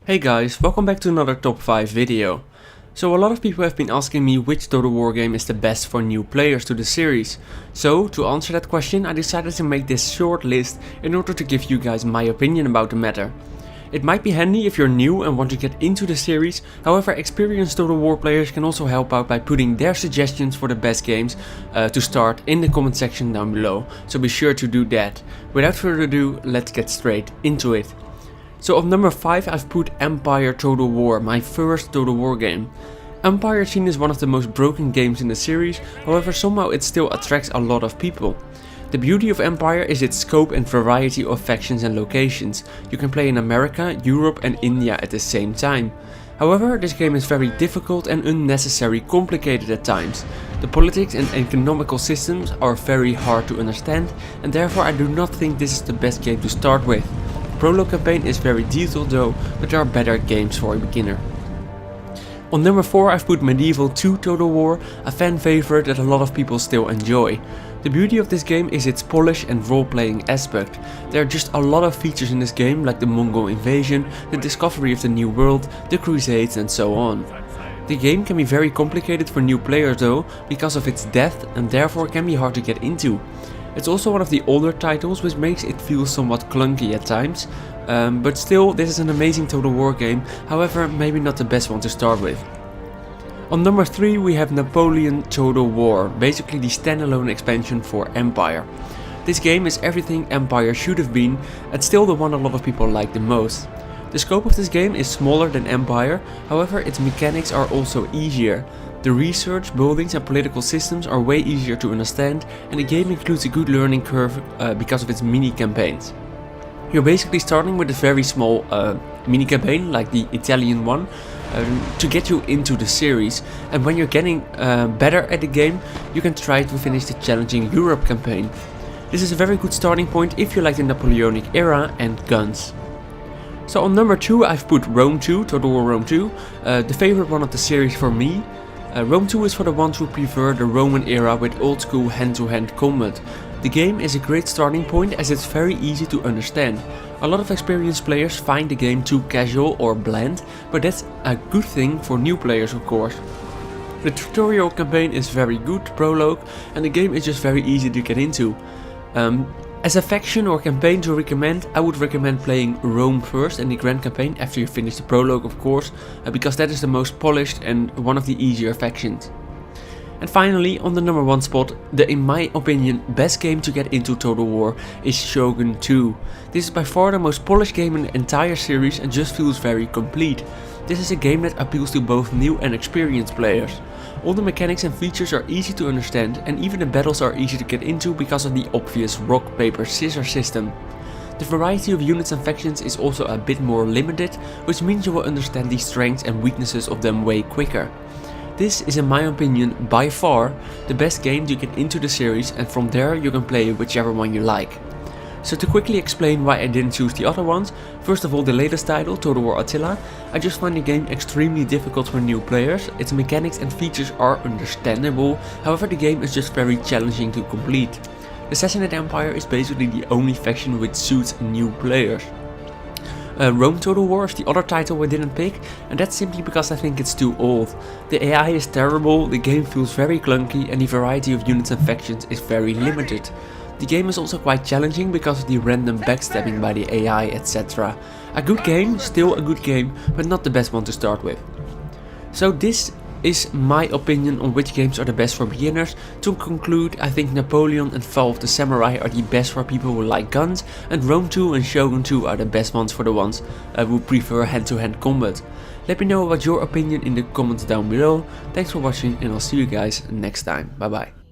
Hey guys, welcome back to another top 5 video. So a lot of people have been asking me which Total War game is the best for new players to the series. So to answer that question I decided to make this short list in order to give you guys my opinion about the matter. It might be handy if you're new and want to get into the series, however experienced Total War players can also help out by putting their suggestions for the best games to start in the comment section down below, so be sure to do that. Without further ado, let's get straight into it. So at number 5 I've put Empire Total War, my first Total War game. Empire is seen as one of the most broken games in the series, however somehow it still attracts a lot of people. The beauty of Empire is its scope and variety of factions and locations. You can play in America, Europe and India at the same time. However, this game is very difficult and unnecessarily complicated at times. The politics and economical systems are very hard to understand, and therefore I do not think this is the best game to start with. The prologue campaign is very detailed though, but there are better games for a beginner. On number 4 I've put Medieval 2 Total War, a fan favorite that a lot of people still enjoy. The beauty of this game is its polish and role-playing aspect. There are just a lot of features in this game, like the Mongol invasion, the discovery of the New World, the Crusades and so on. The game can be very complicated for new players though, because of its depth and therefore can be hard to get into. It's also one of the older titles, which makes it feel somewhat clunky at times, but still this is an amazing Total War game, however maybe not the best one to start with. On number 3 we have Napoleon Total War, basically the standalone expansion for Empire. This game is everything Empire should have been, and still the one a lot of people like the most. The scope of this game is smaller than Empire, however its mechanics are also easier. The research, buildings and political systems are way easier to understand, and the game includes a good learning curve because of its mini campaigns. You're basically starting with a very small mini campaign like the Italian one to get you into the series, and when you're getting better at the game you can try to finish the challenging Europe campaign. This is a very good starting point if you like the Napoleonic era and guns. So on number 2 I've put Rome 2, Total War Rome 2, the favorite one of the series for me. Rome 2 is for the ones who prefer the Roman era with old school hand-to-hand combat. The game is a great starting point as it's very easy to understand. A lot of experienced players find the game too casual or bland, but that's a good thing for new players of course. The tutorial campaign is very good, prologue, and the game is just very easy to get into. As a faction or campaign to recommend, I would recommend playing Rome first and the Grand Campaign after you finish the prologue of course, because that is the most polished and one of the easier factions. And finally, on the number 1 spot, the in my opinion best game to get into Total War is Shogun 2. This is by far the most polished game in the entire series and just feels very complete. This is a game that appeals to both new and experienced players. All the mechanics and features are easy to understand, and even the battles are easy to get into because of the obvious rock, paper, scissors system. The variety of units and factions is also a bit more limited, which means you will understand the strengths and weaknesses of them way quicker. This is in my opinion by far the best game to get into the series, and from there you can play whichever one you like. So to quickly explain why I didn't choose the other ones, first of all the latest title, Total War Attila. I just find the game extremely difficult for new players. Its mechanics and features are understandable, however the game is just very challenging to complete. The Sassanid Empire is basically the only faction which suits new players. Rome Total War is the other title I didn't pick, and that's simply because I think it's too old. The AI is terrible, the game feels very clunky, and the variety of units and factions is very limited. The game is also quite challenging because of the random backstabbing by the AI, etc. A good game, still a good game, but not the best one to start with. So this is my opinion on which games are the best for beginners. To conclude, I think Napoleon and Fall of the Samurai are the best for people who like guns, and Rome 2 and Shogun 2 are the best ones for the ones who prefer hand-to-hand combat. Let me know about your opinion in the comments down below. Thanks for watching and I'll see you guys next time. Bye bye.